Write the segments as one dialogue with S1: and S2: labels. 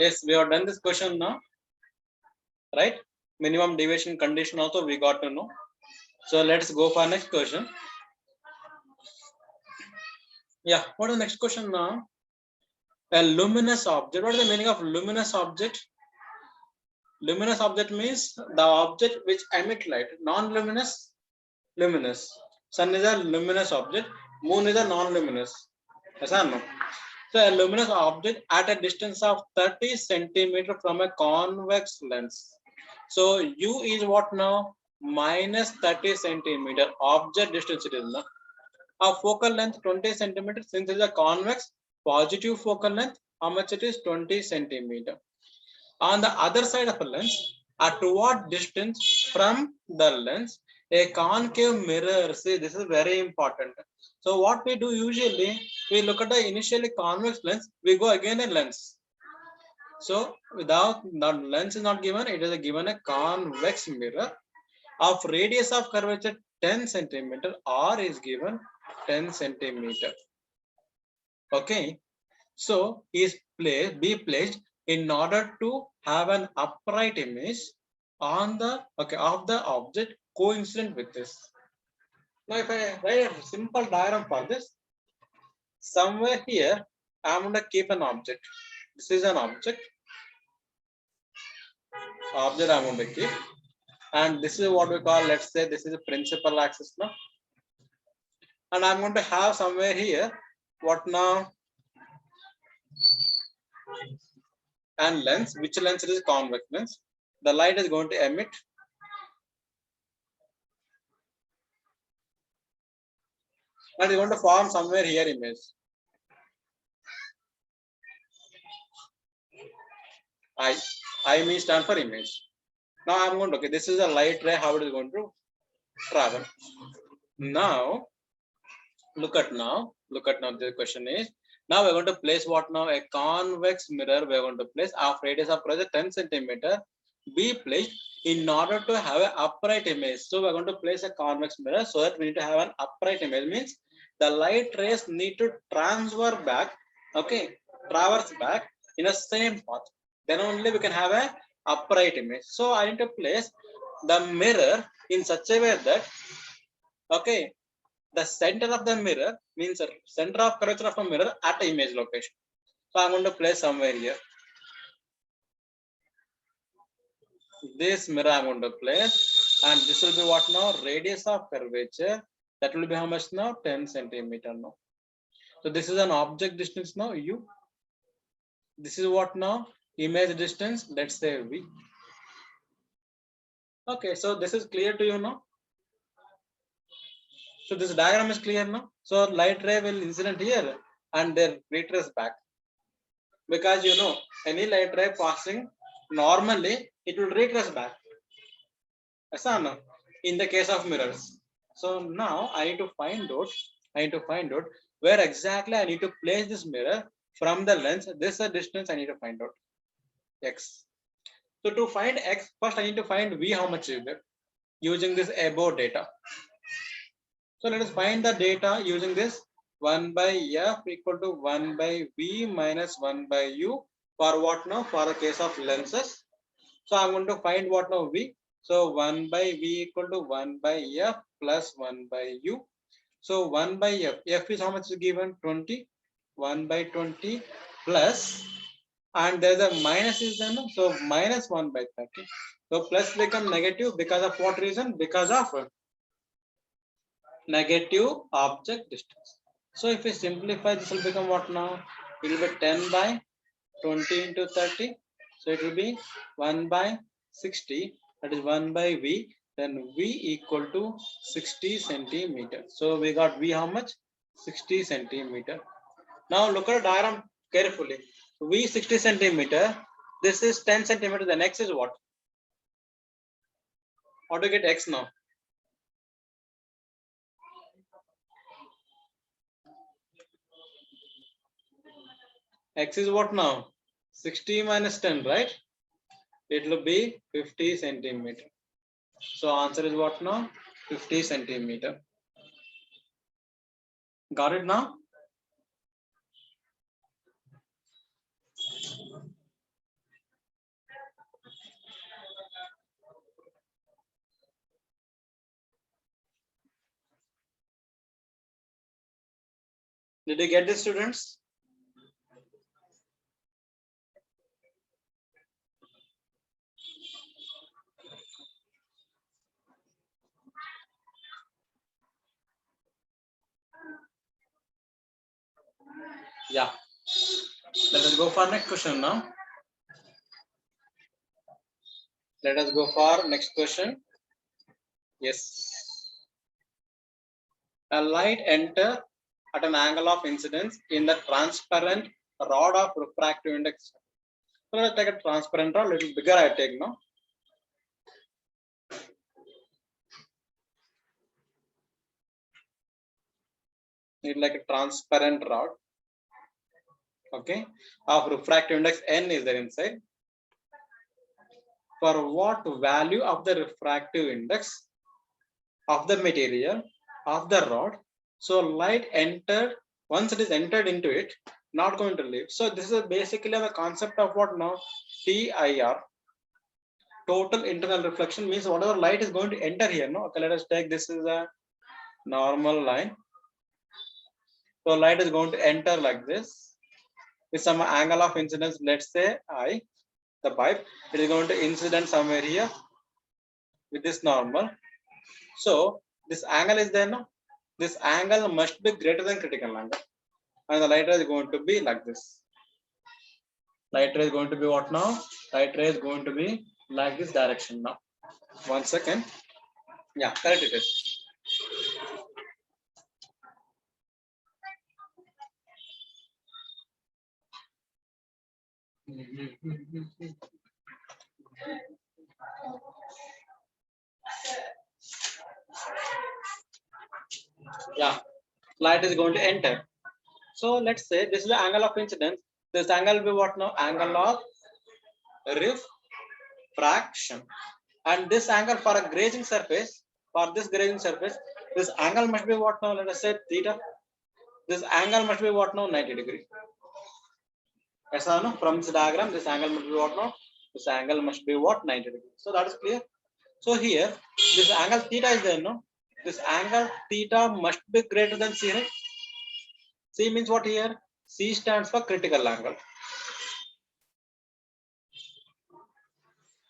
S1: Yes, we have done this question now, right? Minimum deviation condition also we got to know. So let's go for next question. Yeah, what is the next question now? A luminous object. What is the meaning of luminous object? Luminous object means the object which emit light. Non-luminous, luminous. Sun is a luminous object. Moon is a non-luminous. Yes or no? So a luminous object at a distance of 30 centimeter from a convex lens. So U is what now? Minus 30 centimeter. Object distance it is now. Our focal length 20 centimeter. Since it is a convex, positive focal length, how much it is? 20 centimeter. On the other side of a lens, at what distance from the lens, a concave mirror. See, this is very important. So what we do usually, we look at the initially convex lens, we go again a lens. So without the lens is not given, it is given a convex mirror of radius of curvature 10 centimeter. R is given 10 centimeter. Okay. So is be placed in order to have an upright image on the of the object coincident with this. Now if I write a simple diagram for this, somewhere here I'm going to keep an object. This is an object I'm going to keep, and this is what we call, let's say this is a principal axis now, and I'm going to have somewhere here what now, and lens. Which lens? It is convex lens. The light is going to emit. And it's going to form somewhere here image. I means stand for image. Now I'm going to, okay, this is a light ray, how it is going to travel. Now, look at now, the question is, now we're going to place what now? A convex mirror we're going to place of radius of project 10 centimeter, be placed in order to have an upright image. So we're going to place a convex mirror so that we need to have an upright image. Means the light rays need to transfer back, okay, traverse back in the same path. Then only we can have a upright image. So I need to place the mirror in such a way that, okay, the center of the mirror means center of curvature of a mirror at the image location. So I'm going to place somewhere here. This mirror I'm going to place, and this will be what now? Radius of curvature. That will be how much now? 10 centimeter now. So this is an object distance now, U. This is what now? Image distance, let's say V. Okay, so this is clear to you now. So this diagram is clear now. So light ray will incident here and then retrace back. Because you know, any light ray passing normally it will retrace back. Yes or no? In the case of mirrors. So now I need to find out where exactly I need to place this mirror from the lens. This is the distance I need to find out. X. So to find X, first I need to find V, how much is there, using this above data. So let us find the data using this 1 by F equal to 1 by V minus 1 by U for what now? For a case of lenses. So I'm going to find what now? V. So 1 by V equal to 1 by F plus 1 by U. So 1 by F. F is how much is given? 20. 1 by 20 plus, and there's a minus is done. So minus 1 by 30. So plus become negative because of what reason? Because of negative object distance. So if we simplify, this will become what now? It will be 10 by 20 into 30. So it will be 1 by 60. That is 1 by V. Then V equal to 60 centimeter. So we got V how much? 60 centimeter. Now look at the diagram carefully. V 60 centimeter. This is 10 centimeter. The X is what? How to get X now? X is what now? 60 minus 10, right? It will be 50 centimeter. So answer is what now? 50 centimeter. Got it now? Did you get this, students? Yeah. Let us go for next question now. Let us go for next question. Yes. A light enter at an angle of incidence in the transparent rod of refractive index. So let's take a transparent rod, little bigger I take now. Need like a transparent rod. Okay. Of refractive index n is there inside. For what value of the refractive index of the material of the rod? So light entered, once it is entered into it, not going to leave. So this is basically the concept of what now? TIR, total internal reflection, means whatever light is going to enter here. No, okay, let us take this is a normal line. So light is going to enter like this with some angle of incidence. Let's say I, the pipe, it is going to incident somewhere here with this normal. So this angle is there. No, this angle must be greater than critical angle, and the light ray is going to be like this. Light ray is going to be what now? Light ray is going to be like this direction now. 1 second. Yeah, correct it is. Yeah, light is going to enter. So let's say this is the angle of incidence. This angle will be what now? Angle of refraction. And this angle for a grazing surface, for this grazing surface, this angle must be what now? Let us say theta. This angle must be what now? 90 degree. Yes or no? From this diagram, this angle must be what now? This angle must be what? 90 degree. So that is clear. So here, this angle theta is there, no? This angle theta must be greater than C, right? C means what here? C stands for critical angle.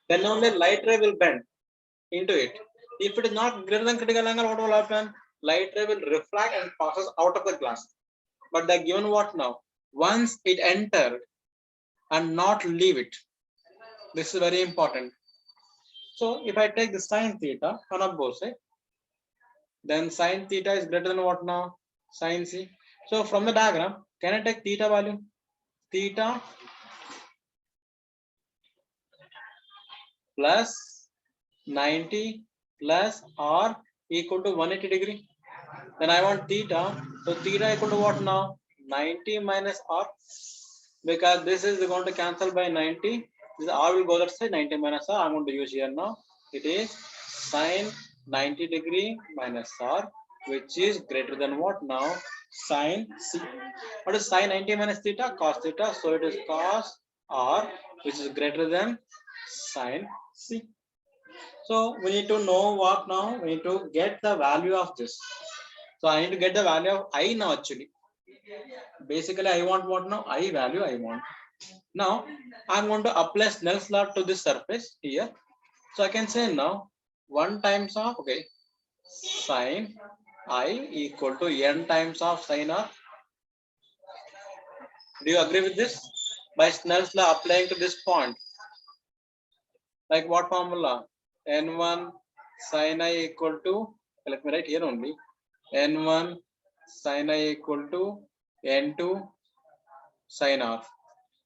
S1: Then only light ray will bend into it. If it is not greater than critical angle, what will happen? Light ray will refract and passes out of the glass. But they are given what now? Once it entered and not leave it. This is very important. So if I take the sine theta on both sides, then sine theta is greater than what now? Sine C. So from the diagram, can I take theta value? Theta plus 90 plus R equal to 180 degree. Then I want theta. So theta equal to what now? 90 minus R. Because this is going to cancel by 90. This R will go that side, 90 minus R. I'm going to use here now. It is sine 90 degree minus R, which is greater than what now? Sine C. What is sine 90 minus theta? Cos theta. So it is cos R, which is greater than sine C. So we need to know what now? We need to get the value of this. So I need to get the value of I now actually. Basically, I want what now? I value I want. Now I'm going to apply Snell's law to this surface here. So I can say now 1 times of sine I equal to n times of sine R. Do you agree with this? By Snell's law applying to this point. Like what formula? N1 sine I equal to, let me write here only. N1 sine I equal to N2 sine R.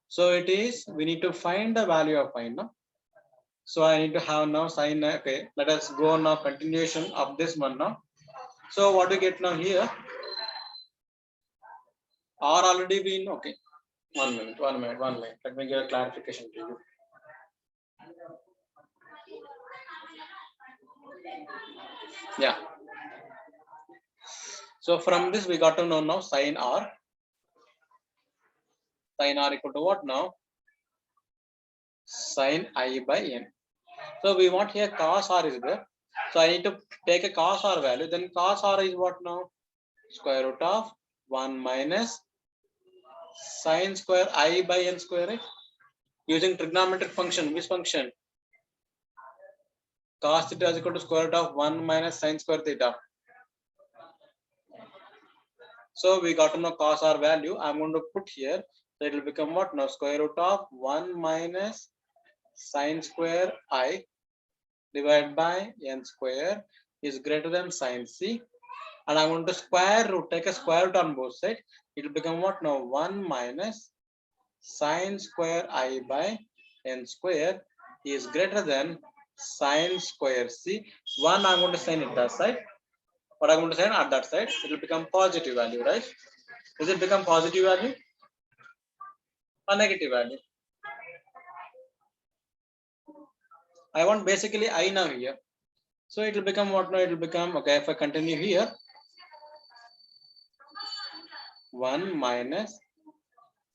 S1: So it is, we need to find the value of I now. So I need to have now sine. Okay, let us go now continuation of this one now. So what do we get now here? R already been, okay. 1 minute. Let me give a clarification to you. Yeah. So from this we got to know now sine R. Sine R equal to what now? Sine I by N. So we want here cos R is there. So I need to take a cos R value. Then cos R is what now? Square root of 1 minus sine square I by n square, right? Using trigonometric function, which function? Cos theta is equal to square root of 1 minus sine square theta. So we got to know cos r value. I'm going to put here. So it will become what? Now square root of 1 minus sine square I divided by n square is greater than sine c. And I'm going to square root, take a square root on both sides. It will become what now? 1 minus sine square I by n square is greater than sine square c. 1 I'm going to sign it that side. What I'm going to sign at that side, it will become positive value, right? Does it become positive value or negative value? I want basically I now here. So it will become what now? It will become, okay, if I continue here, 1 minus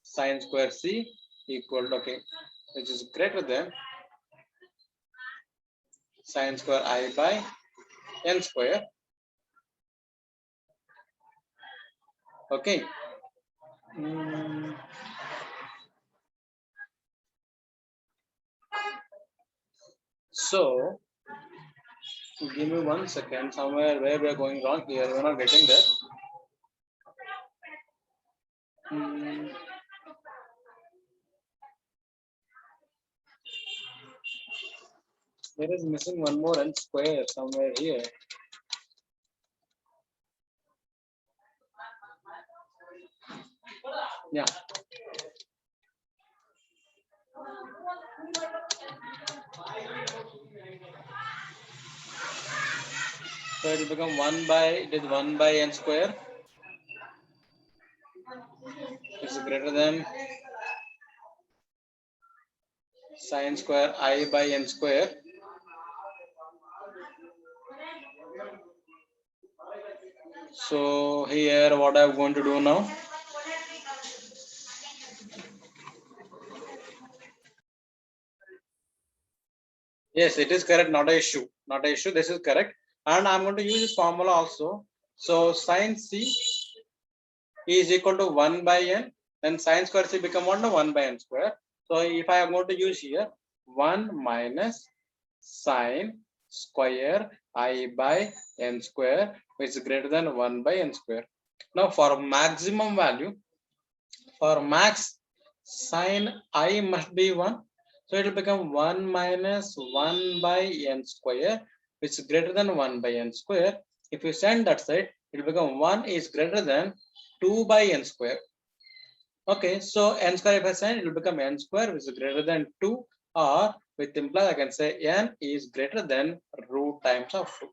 S1: sine square c equal to, okay, which is greater than sine square I by n square. Okay. So give me 1 second. Somewhere where we are going wrong here, we're not getting that. There is missing one more n square somewhere here. Yeah. So it will become 1 by, it is 1 by n square. It's greater than sine square I by n square. So here what I'm going to do now. Yes, it is correct, not an issue. Not an issue. This is correct. And I'm going to use this formula also. So sine c is equal to 1 by n, then sine square c become 1 by n square. So if I am going to use here 1 minus sine square I by n square, which is greater than 1 by n square. Now for maximum value, for max, sine I must be 1. So it will become 1 minus 1 by n square, which is greater than 1 by n square. If you send that side, it will become 1 is greater than 2 by n square. Okay, so n square if I send, it will become n square, which is greater than 2, or with implies I can say n is greater than root times of 2.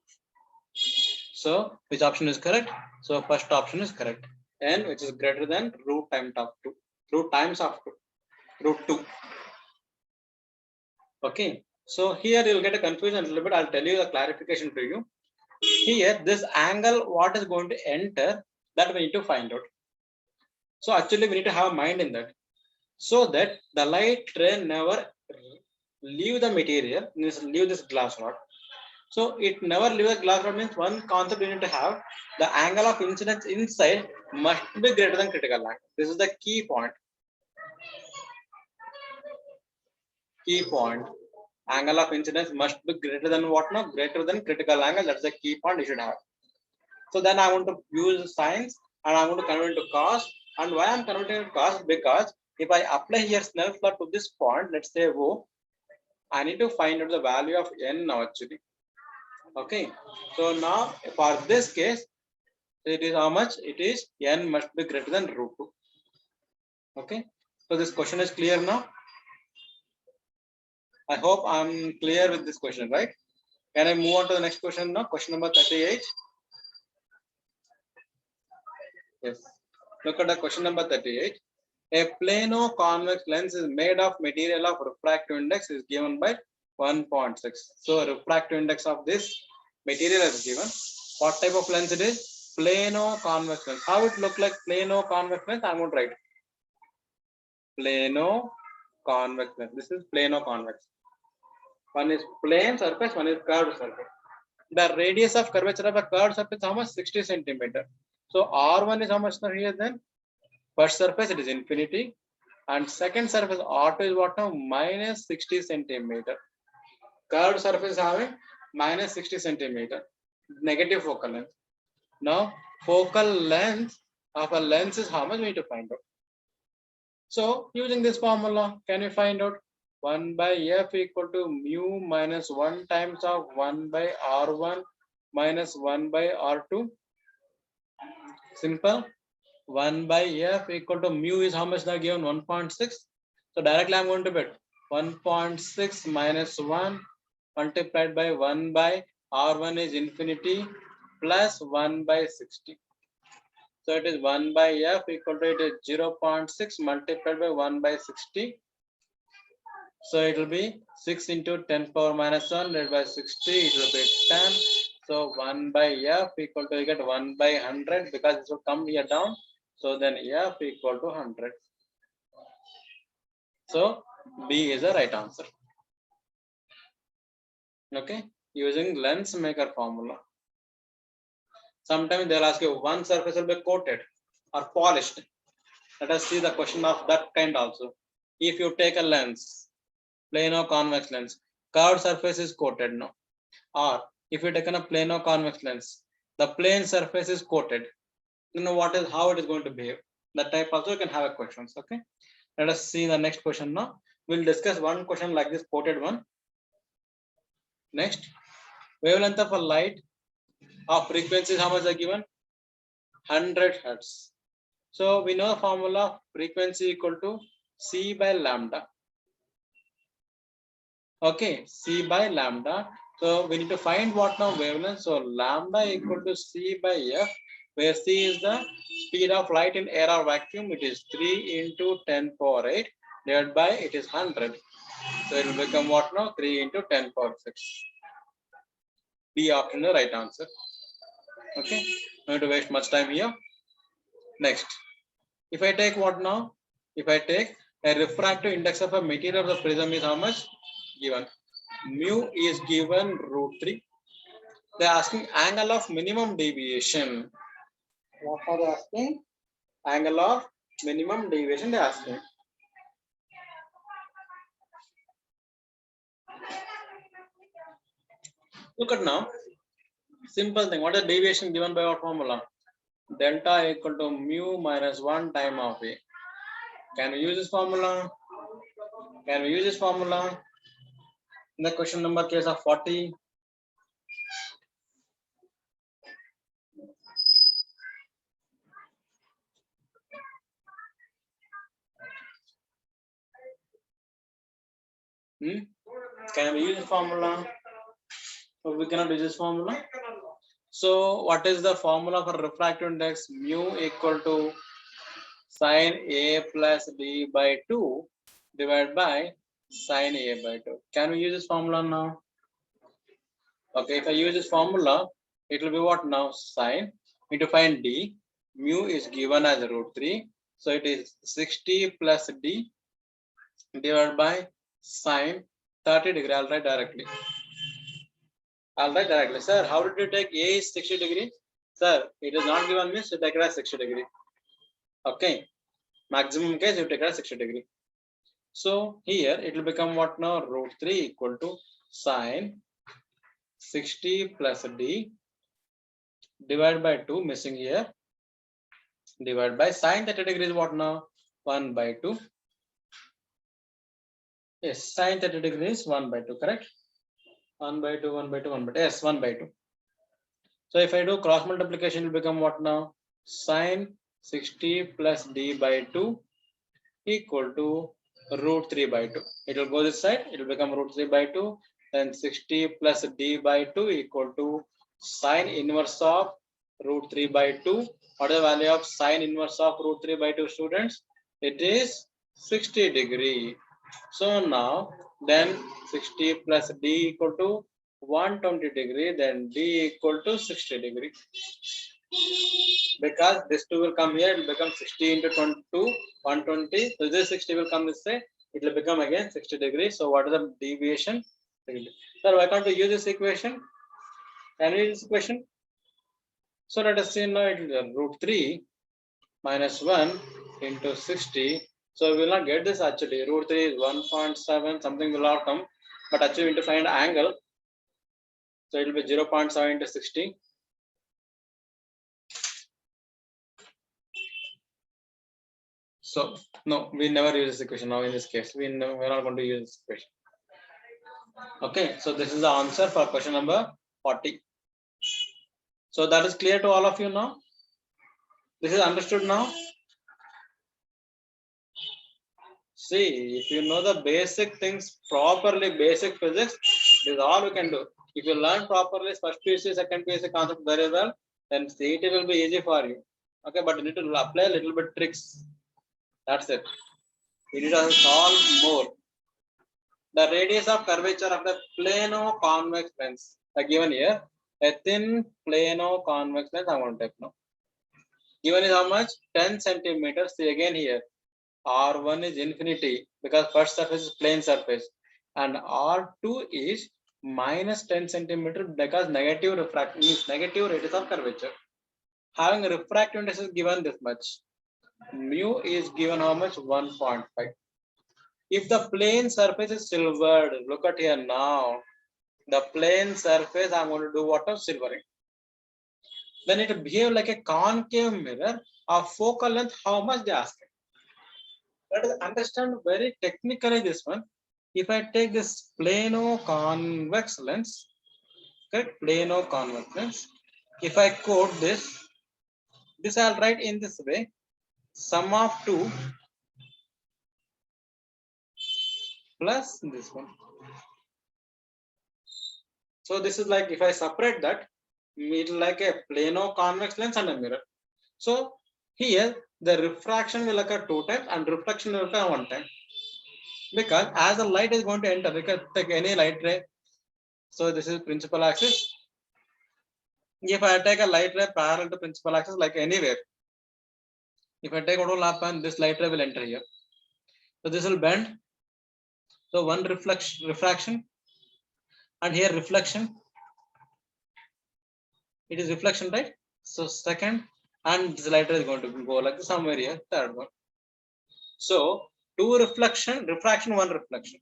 S1: So which option is correct? So first option is correct. N which is greater than root times of 2. Root times of 2. Root 2. Okay. So here you'll get a confusion a little bit. I'll tell you the clarification to you. Here, this angle, what is going to enter, that we need to find out. So actually, we need to have a mind in that, so that the light ray never leave the material, leave this glass rod. So it never leave the glass rod means one concept you need to have: the angle of incidence inside must be greater than critical angle. This is the key point. Key point. Angle of incidence must be greater than what? No, greater than critical angle. That's the key point you should have. So then I want to use sines and I want to convert it to cos. And why I'm converting to cos? Because if I apply here Snell's law to this point, let's say O, I need to find out the value of n now actually. Okay. So now for this case, it is how much? It is n must be greater than root 2. Okay. So this question is clear now. I hope I'm clear with this question, right? Can I move on to the next question now? Question number 38. Yes. Look at the question number 38. A plano convex lens is made of material of refractive index is given by 1.6. So refractive index of this material is given. What type of lens it is? Plano convex lens. How it look like plano convex lens? I'm going to write plano convex lens. This is plano convex. One is plane surface, one is curved surface. The radius of curvature of a curved surface is how much? 60 centimeter. So R1 is how much now here then? First surface it is infinity, and second surface R2 is what now? Minus 60 centimeter. Curved surface having minus 60 centimeter. Negative focal length. Now focal length of a lens is how much we need to find out. So using this formula, can you find out 1 by f equal to mu minus 1 times of 1 by r1 minus 1 by r2? Simple. 1 by f equal to mu is how much now given? 1.6. So directly I'm going to put 1.6 minus 1 multiplied by 1 by r1 is infinity plus 1 by 60. So it is 1 by f equal to it is 0.6 multiplied by 1 by 60. So it will be 6 into 10 power minus 1 divided by 60. It will be 10. So 1 by f equal to, you get 1 by 100 because this will come here down. So then f equal to 100. So B is the right answer. Okay, using lens maker formula. Sometimes they'll ask you one surface will be coated or polished. Let us see the question of that kind also. If you take a lens, plane or convex lens, curved surface is coated now. Or if you take a plane or convex lens, the plane surface is coated. You know what is how it is going to behave. That type also you can have a questions. Okay. Let us see the next question now. We'll discuss one question like this coated one. Next, wavelength of a light of frequency is how much are given? 100 hertz. So we know the formula frequency equal to C by lambda. Okay, C by lambda. So we need to find what now wavelength. So lambda equal to C by F, where C is the speed of light in air or vacuum. It is 3 into 10 power 8 divided by it is 100. So it will become what now? 3 into 10 power 6. B option the right answer. Okay, no need to waste much time here. Next, if I take what now? If I take a refractive index of a material of the prism is how much? Given. Mu is given √3. They are asking angle of minimum deviation. What are they asking? Angle of minimum deviation they are asking. Look at now. Simple thing. What is deviation given by what formula? Delta equal to mu minus 1 time of A. Can we use this formula? Can we use this formula? In the question number case of 40. Can we use this formula? So we cannot use this formula. So what is the formula for refractive index? Mu equal to sine A plus D by 2 divided by sine A by 2. Can we use this formula now? Okay, if I use this formula, it will be what now? Sine. We need to find D. Mu is given as √3. So it is 60 plus D divided by sine 30 degree. I'll write directly. Sir, how did you take A is 60 degree? Sir, it is not given me, so take it as 60 degree. Okay. Maximum case, you take it as 60 degree. So here it will become what now? √3 equal to sine 60 plus D divided by 2, missing here, divided by sine 30 degree is what now? 1 by 2. Yes, sine 30 degree is 1 by 2, correct? 1 by 2, 1 by 2, 1 by 2. Yes, 1 by 2. So if I do cross multiplication, it will become what now? Sine 60 plus D by 2 equal to √3 by 2. It will go this side, it will become √3 by 2. Then 60 plus D by 2 equal to sine inverse of √3 by 2. What is the value of sine inverse of √3 by 2, students? It is 60 degree. So now then 60 plus D equal to 120 degree, then D equal to 60 degree. Because this 2 will come here, it will become 60 into 22, 120. So this 60 will come this way, it will become again 60 degrees. So what is the deviation? Sir, why can't we use this equation? Can we use this equation? So let us say now it is root 3 minus 1 into 60. So we will not get this actually. Root 3 is 1.7, something will not come. But actually we need to find angle. So it will be 0.7 into 60. So no, we never use this equation now in this case. We're not going to use this equation. Okay, so this is the answer for question number 40. So that is clear to all of you now. This is understood now. See, if you know the basic things properly, basic physics, this is all you can do. If you learn properly first PUC, second PUC concept very well, then CET will be easy for you. Okay, but you need to apply a little bit tricks. That's it. You need to solve more. The radius of curvature of the plano-convex lens, given here, a thin plano-convex lens. I want to take now. Given is how much? 10 centimeters. See again here. R1 is infinity because first surface is plane surface, and R2 is minus 10 centimeter because negative refraction means negative radius of curvature. Having a refractive index is given this much. Mu is given how much? 1.5. If the plane surface is silvered, look at here now. The plane surface, I'm going to do what of silvering. Then it behave like a concave mirror of focal length. How much they ask? Let us understand very technically this one. If I take this plano-convex lens, correct? Plano-convex lens. If I quote this I'll write in this way: sum of 2 plus this one. So this is like if I separate that, it like a plano-convex lens and a mirror. So here the refraction will occur 2 times and reflection will occur 1 time. Because as the light is going to enter, we can take any light ray. So this is principal axis. If I take a light ray parallel to principal axis, like anywhere, if I take auto lap and this light ray will enter here. So this will bend. So one refraction, and here reflection. It is reflection, right? So second, and this light ray is going to go like this somewhere here, third one. So 2 refraction, 1 reflection.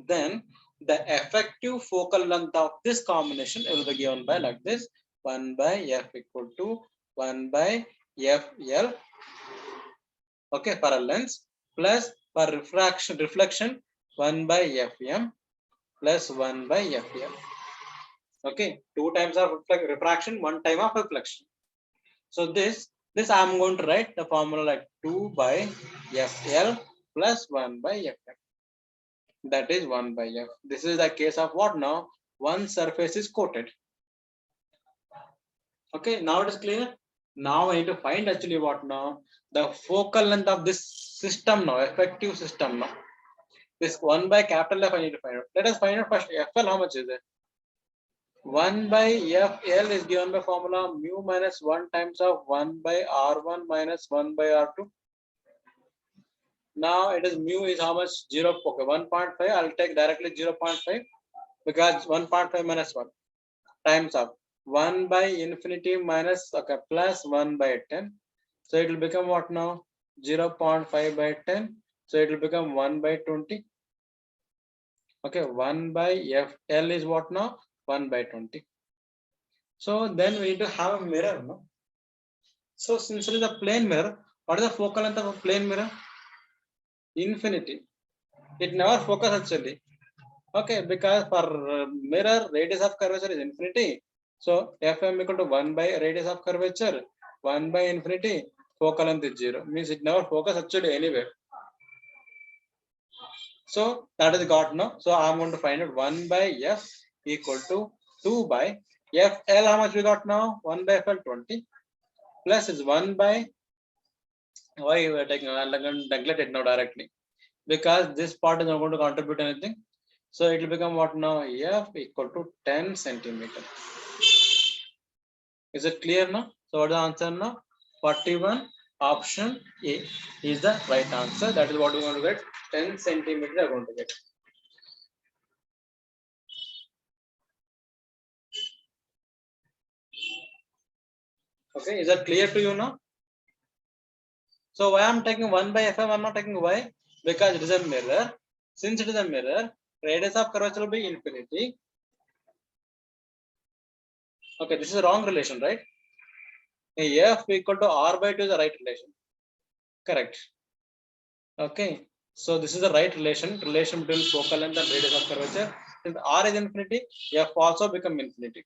S1: Then the effective focal length of this combination will be given by like this: 1 by f equal to 1 by fl, okay, for a lens, plus for reflection 1 by fm plus 1 by fl. Okay, 2 times of refraction, 1 time of reflection. So this I'm going to write the formula like 2 by fl plus 1 by fm. That is 1 by f. This is the case of what now? One surface is coated. Okay, now it is clear. Now I need to find actually what now? The focal length of this system now, effective system now. This 1 by capital F I need to find out. Let us find out first FL, how much is it? 1 by FL is given by formula mu minus 1 times of 1 by R1 minus 1 by R2. Now it is mu is how much? 0. Okay, 1.5. I'll take directly 0.5 because 1.5 minus 1 times of 1 by infinity minus, okay, plus 1 by 10. So it will become what now? 0.5 by 10. So it will become 1 by 20. Okay, 1 by FL is what now? 1 by 20. So then we need to have a mirror, no? So since it is a plane mirror, what is the focal length of a plane mirror? Infinity. It never focuses actually. Okay, because for mirror radius of curvature is infinity. So Fm equal to 1 by radius of curvature, 1 by infinity, focal length is 0. Means it never focuses actually anywhere. So that is got now. So I'm going to find out 1 by F equal to 2 by FL. How much we got now? 1 by FL 20 plus is 1 by, why we are taking neglected now directly, because this part is not going to contribute anything. So it will become what now? F equal to 10 centimeter. Is it clear now? So what is the answer now? 41, option A is the right answer. That is what we are going to get. 10 centimeter we are going to get. Okay, is that clear to you now? So why I'm taking 1 by Fm, I'm not taking y? Because it is a mirror. Since it is a mirror, radius of curvature will be infinity. Okay, this is a wrong relation, right? F equal to R by 2 is the right relation. Correct. Okay. So this is the right relation between focal length and radius of curvature. Since R is infinity, F also become infinity.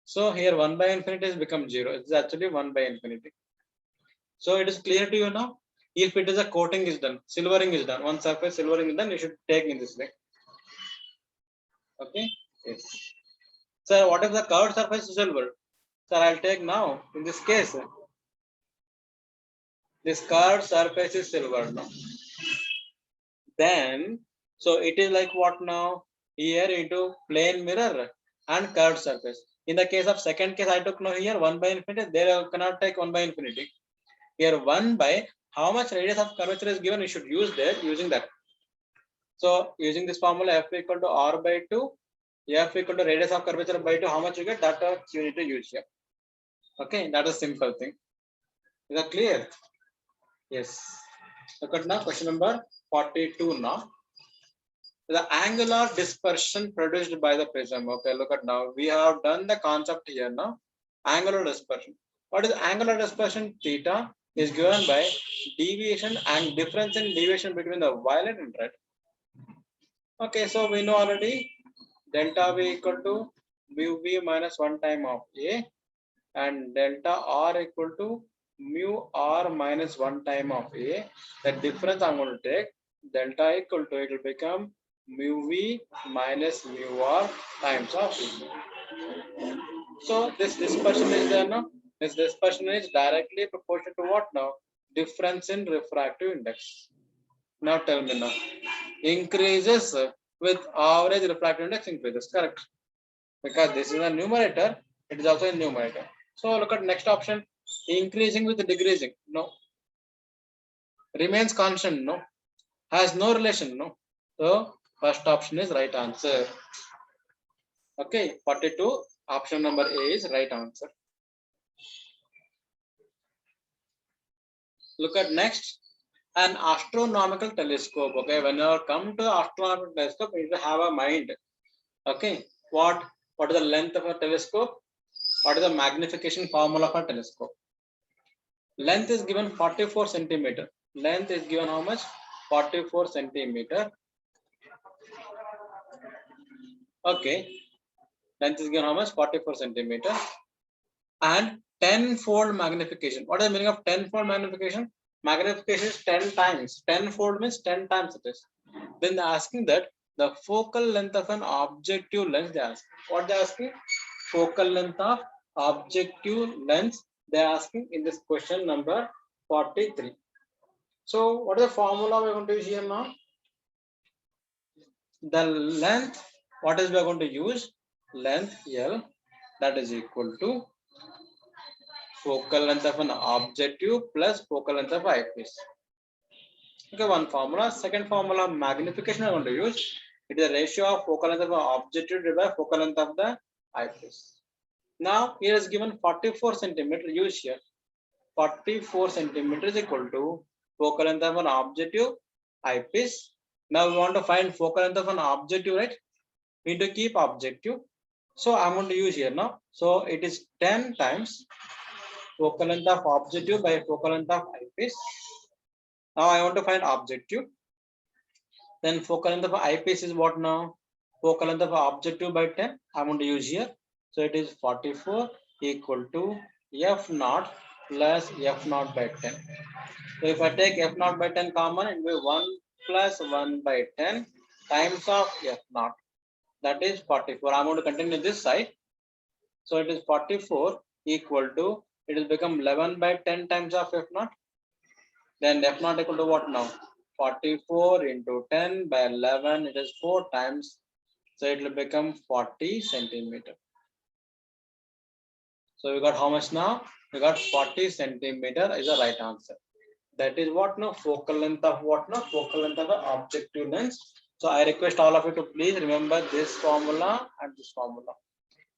S1: So here 1 by infinity has become 0. It's actually 1 by infinity. So it is clear to you now. If it is a coating is done, silvering is done, one surface silvering is done, you should take in this way. Okay. Yes. So what if the curved surface is silver? So I'll take now in this case. This curved surface is silver now. Then so it is like what now? Here into plane mirror and curved surface. In the case of second case, I took now here 1 by infinity. There I cannot take 1 by infinity. Here 1 by how much radius of curvature is given, you should use that using that. So using this formula, F equal to R by 2, F equal to radius of curvature by 2, how much you get, that you need to use here. Okay, that is simple thing. Is that clear? Yes. Look at now question number 42 now. The angular dispersion produced by the prism. Okay, look at now. We have done the concept here now. Angular dispersion. What is angular dispersion? Theta is given by deviation and difference in deviation between the violet and red. Okay, so we know already delta V equal to mu V minus 1 time of A and delta R equal to mu R minus 1 time of A. The difference I'm going to take delta equal to, it will become mu V minus mu R times of A. So this dispersion is there now. This dispersion is directly proportional to what now? Difference in refractive index. Now tell me now. Increases with average refractive index increases. Correct. Because this is a numerator, it is also a numerator. So look at next option. Increasing with decreasing. No. Remains constant. No. Has no relation. No. So first option is right answer. Okay. 42. Option number A is right answer. Look at next. An astronomical telescope. Okay. When you come to astronomical telescope, you need to have a mind. Okay. What is the length of a telescope? What is the magnification formula for telescope? Length is given 44 centimeter. Length is given how much? 44 centimeter. Okay. Length is given how much? 44 centimeter. And 10-fold magnification. What is the meaning of 10-fold magnification? Magnification is 10 times. 10-fold means 10 times it is. Then they're asking that the focal length of an objective lens. They ask. What they're asking? Focal length of objective lens. They're asking in this question number 43. So what is the formula we're going to use here now? The length, what is we are going to use? Length L, that is equal to focal length of an objective plus focal length of eyepiece. Okay, one formula. Second formula, magnification we are going to use. It is a ratio of focal length of an objective divided by focal length of the eyepiece. Now here is given 44 centimeter. Use here. 44 centimeter is equal to focal length of an objective eyepiece. Now we want to find focal length of an objective, right? We need to keep objective. So I'm going to use here now. So it is 10 times focal length of objective by focal length of eyepiece. Now I want to find objective. Then focal length of eyepiece is what now? Focal length of objective by 10. I'm going to use here. So it is 44 equal to F naught plus F naught by 10. So if I take F naught by 10 common, it will be 1 plus 1 by 10 times of F naught. That is 44. I'm going to continue this side. So it is 44 equal to, it will become 11 by 10 times of F naught. Then F naught equal to what now? 44 into 10 by 11, it is 4 times. So it will become 40 centimeter. So we got how much now? We got 40 centimeter is the right answer. That is what now? Focal length of what now? Focal length of the objective lens. So I request all of you to please remember this formula and this formula.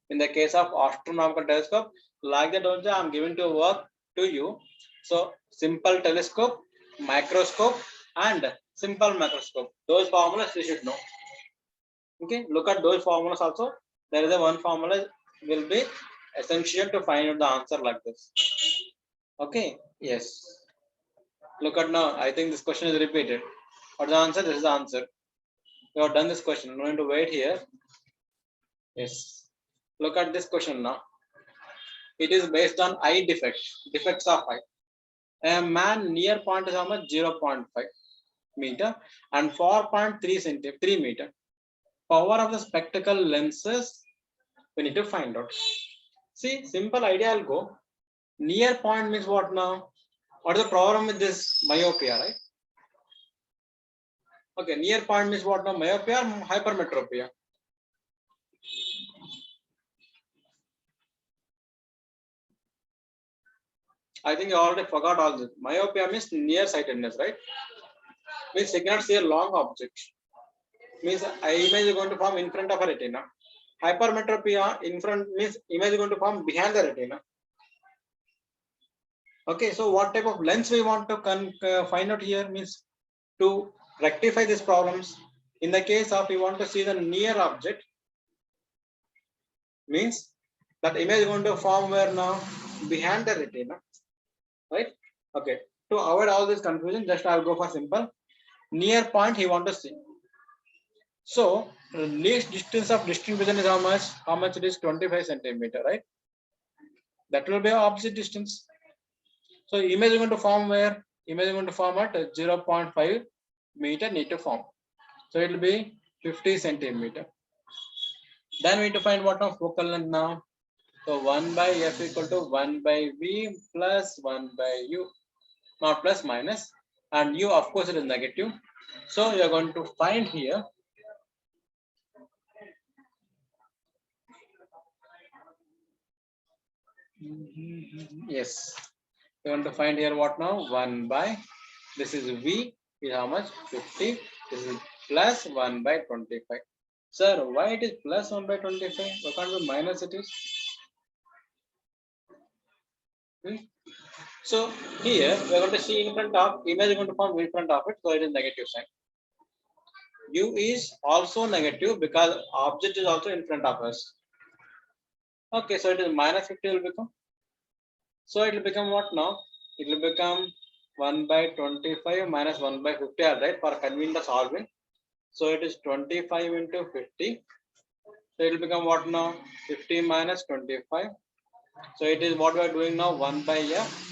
S1: In the case of astronomical telescope, like that also I'm giving to work to you. So simple telescope, microscope, and simple microscope. Those formulas you should know. Okay, look at those formulas also. There is a one formula will be essential to find out the answer like this. Okay, yes. Look at now. I think this question is repeated. What's the answer? This is the answer. We have done this question. I'm going to wait here. Yes. Look at this question now. It is based on eye defect, defects of eye. A man near point is how much? 0.5 meter and 4.3 centimeter, 3 meter. Power of the spectacle lenses, we need to find out. See, simple idea I'll go. Near point means what now? What is the problem with this myopia, right? Okay, near point means what now? Myopia or hypermetropia? I think you already forgot all this. Myopia means nearsightedness, right? Means you cannot see a long object. Means image is going to form in front of a retina. Hypermetropia in front means image is going to form behind the retina. Okay, so what type of lens we want to find out here means to rectify these problems. In the case of we want to see the near object, means that image is going to form where now? Behind the retina, right? Okay, to avoid all this confusion, just I'll go for simple. Near point he want to see. So least distance of distinct vision is how much? How much it is? 25 centimeter, right? That will be opposite distance. So image is going to form where? Image is going to form at 0.5 meter need to form. So it will be 50 centimeter. Then we need to find what of focal length now. So 1 by f equal to 1 by v plus 1 by u, not plus minus, and u of course it is negative. So you are going to find here yes, you want to find here what now? 1 by, this is v is how much? 50. This is plus 1 by 25. Sir, why it is plus 1 by 25? Why can't be minus it is? So here we are going to see in front of image is going to form in front of it, so it is negative sign. U is also negative because object is also in front of us. Okay, so it is minus 50 will become. So it will become what now? It will become 1 by 25 minus 1 by 50, right? For convenience solving. So it is 25 into 50. So it will become what now? 50 minus 25. So it is what we are doing now, 1 by f.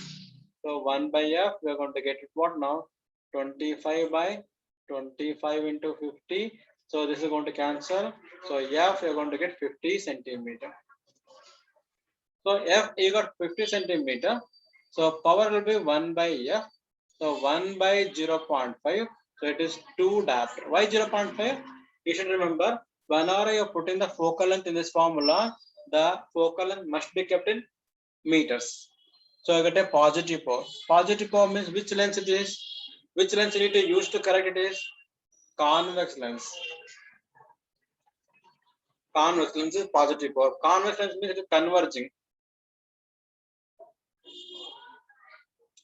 S1: So 1 by f, we are going to get it what now? 25 by 25 into 50. So this is going to cancel. So f, we are going to get 50 centimeter. So f, you got 50 centimeter. So power will be 1 by f. So 1 by 0.5. So it is 2 diopter. Why 0.5? You should remember, whenever you are putting the focal length in this formula, the focal length must be kept in meters. So I get a positive power. Positive power means which lens it is? Which lens you need to use to correct it is? Convex lens. Convex lens is positive power. Convex lens means it is converging.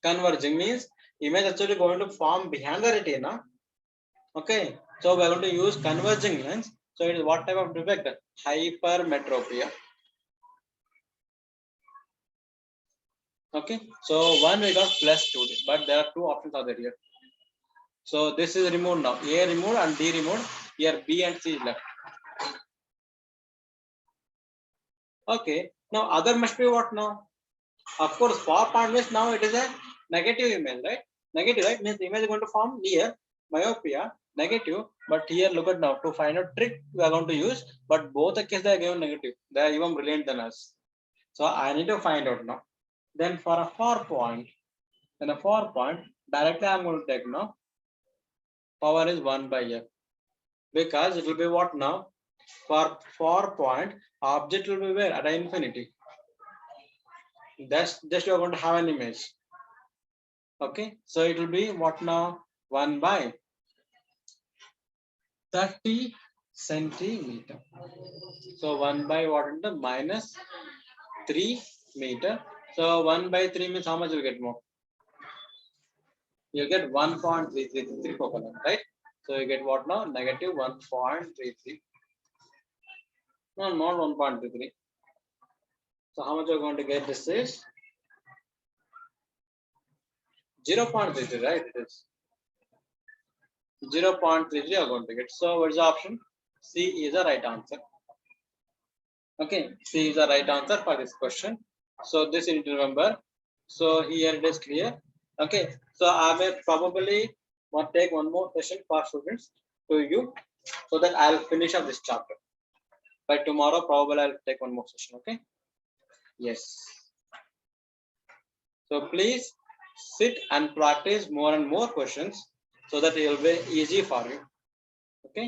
S1: Converging means image actually going to form behind the retina. Okay, so we are going to use converging lens. So it is what type of defect? Hypermetropia. Okay, so one we got plus 2, but there are two options are there here. So this is removed now. A removed and D removed. Here B and C is left. Okay, now other must be what now? Of course, far point means now it is a negative image, right? Negative, right? Means the image is going to form near myopia, negative. But here, look at now to find out trick we are going to use. But both the cases they are given negative. They are even brilliant than us. So I need to find out now. Then for a 4 point, then a 4 point, directly I am going to take now. Power is 1 by f. Because it will be what now? For 4 point, object will be where? At infinity. That's just you are going to have an image. Okay, so it will be what now? 1 by 30 centimeter. So 1 by what into minus 3 meter. So 1 by 3 means how much you get more? You get 1.333 coconut, right? So you get what now? Negative 1.33. No, not 1.33. So how much you're going to get? This is 0.33, right? It is 0.33 you're going to get. So what is the option? C is the right answer. Okay, C is the right answer for this question. So this you need to remember. So here it is clear. Okay, so I may probably want to take one more session for students to you so that I'll finish up this chapter. By tomorrow, probably I'll take one more session. Okay. Yes. So please sit and practice more and more questions so that it will be easy for you. Okay.